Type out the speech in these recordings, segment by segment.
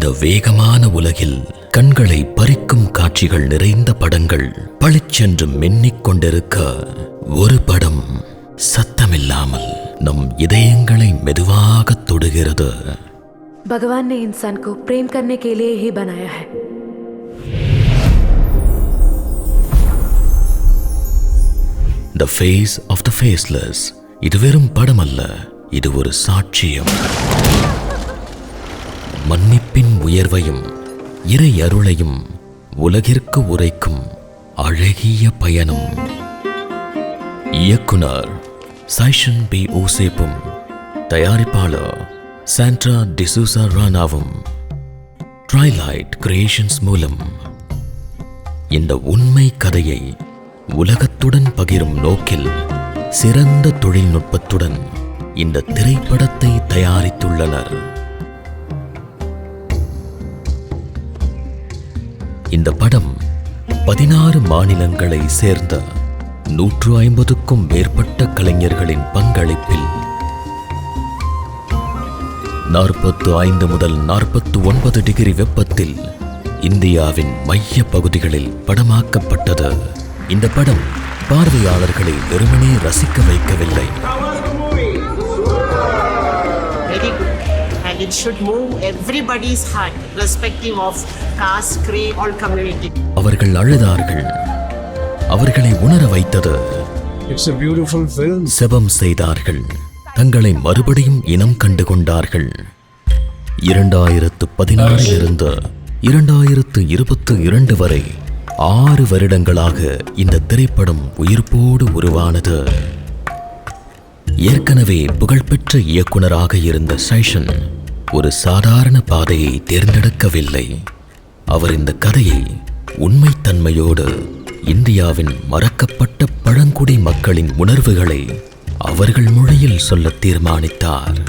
இந்த வேகமான உலகில் கண்களை பறிக்கும் காட்சிகள் நிறைந்த படங்கள் பளிச்சென்று மின்னிக் கொண்டிருக்க ஒரு படம் சத்தமில்லாமல் நம் இதயங்களை மெதுவாக தொடுகிறது. भगवान ने इंसान को प्रेम करने के लिए ही बनाया है. The Face of the Faceless. இது வெறும் படம் அல்ல, இது ஒரு சாட்சியம். மன்னிப்பின் உயர்வையும் இறை அருளையும் உலகிற்கு உரைக்கும் அழகிய பயணம். இயக்குனர் சைஷன் பி ஓசேப்பும் தயாரிப்பாளர் சாண்ட்ரா டிசூசா ரானாவும் ட்ரைலைட் கிரியேஷன்ஸ் மூலம் இந்த உண்மை கதையை உலகத்துடன் பகிரும் நோக்கில் சிறந்த தொழில்நுட்பத்துடன் இந்த திரைப்படத்தை தயாரித்துள்ளனர். இந்த படம் 16 மாநிலங்களை சேர்ந்த 150க்கும் மேற்பட்ட கலைஞர்களின் பங்களிப்பில் 45 முதல் 49 டிகிரி வெப்பத்தில் இந்தியாவின் மைய பகுதிகளில் படமாக்கப்பட்டது. இந்த படம் பார்வையாளர்களை வெறுமனே ரசிக்க வைக்கவில்லை, it should move everybody's heart irrespective of caste, creed or community. அவர்கள் அழுதார்கள், அவர்களை உணர வைத்தது. It's a beautiful film. செபம் செய்தார்கள், தங்களை மறுபடியும் இனம் கண்டு கொண்டார்கள். 2016 இருந்து 2022 வரை 6 வருடங்களாக இந்த திரைப்படம் உயிர்ப்போடு உருவானது. ஏற்கனவே புகழ்பெற்ற இயக்குனராக இருந்த சைஷன் ஒரு சாதாரண பாதையை தேர்ந்தெடுக்கவில்லை. அவர் இந்த கதையை உண்மைத்தன்மையோடு இந்தியாவின் மறக்கப்பட்ட பழங்குடி மக்களின் உணர்வுகளை அவர்கள் மொழியில் சொல்ல தீர்மானித்தார்.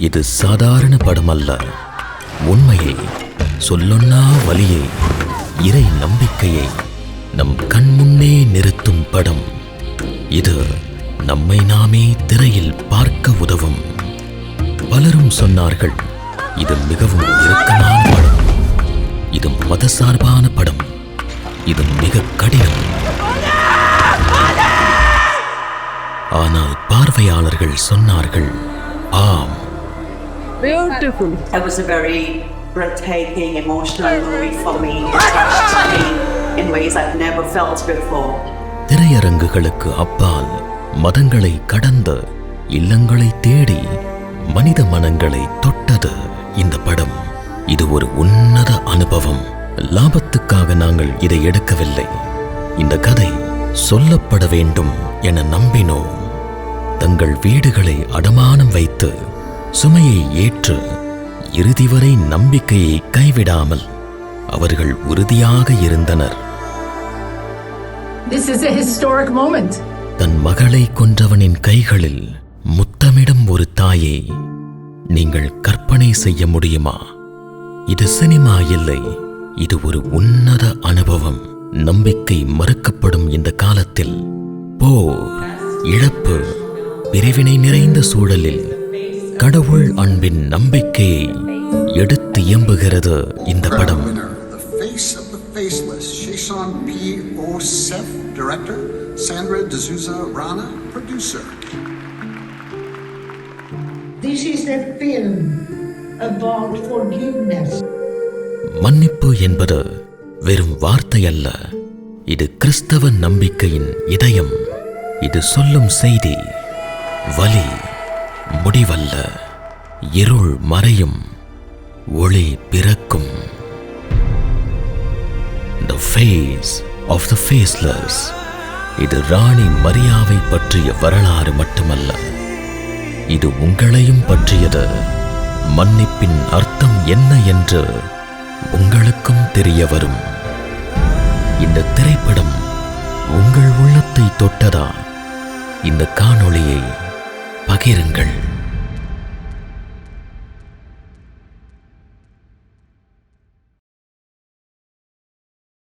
இது சாதாரண படம் அல்ல, உண்மையை, சொல்லொன்னா வலியை, இறை நம்பிக்கையை நம் கண் முன்னே நிறுத்தும் படம். இது நம்மை நாமே திரையில் பார்க்க உதவும். பலரும் சொன்னார்கள், இது மிகவும் இறுக்கமான படம், இது மதசார்பான படம், இது மிக கடினம். ஆனால் பார்வையாளர்கள் சொன்னார்கள், ஆம். Beautiful. It was a very breathtaking, emotional movie for me. It touched me in ways I've never felt before. திரையரங்குகளுக்கு அப்பால் மதங்களை கடந்த இல்லங்களை தேடி மனித மனங்களை தொட்டது இந்த படம். இது ஒரு உன்னத அனுபவம். லாபத்துக்காக நாங்கள் இதை எடுக்கவில்லை. இந்த கதை சொல்லப்பட வேண்டும் என நம்பினோம். தங்கள் வீடுகளை அடமானம் வைத்து சுமையை ஏற்று இறுதி வரை நம்பிக்கையை கைவிடாமல் அவர்கள் உறுதியாக இருந்தனர். This is a historic moment. தன் மகளை கொன்றவனின் கைகளில் முத்தமிடும் ஒரு தாயை நீங்கள் கற்பனை செய்ய முடியுமா? இது சினிமா இல்லை, இது ஒரு உன்னத அனுபவம். நம்பிக்கை மறுக்கப்படும் இந்த காலத்தில் போர், இழப்பு, பிரிவினை நிறைந்த சூழலில் கடவுள் அன்பின் நம்பிக்கையை எடுத்து இயம்புகிறது இந்த படம். Sheshan P. Osef, director. Sandra D'Souza Rana, producer. This is a film about forgiveness. மன்னிப்பு என்பது வெறும் வார்த்தை அல்ல, இது கிறிஸ்தவ நம்பிக்கையின் இதயம். இது சொல்லும் செய்தி, வலி முடிவல்ல, இருள் மறையும், ஒளி பிறக்கும். The Face of the Faceless. இது ராணி மரியாவை பற்றிய வரலாறு மட்டுமல்ல, இது உங்களையும் பற்றியது. மன்னிப்பின் அர்த்தம் என்ன என்று உங்களுக்கும் தெரிய வரும். இந்த திரைப்படம் உங்கள் உள்ளத்தை தொட்டதா? இந்த காணொளியை பகிருங்கள்.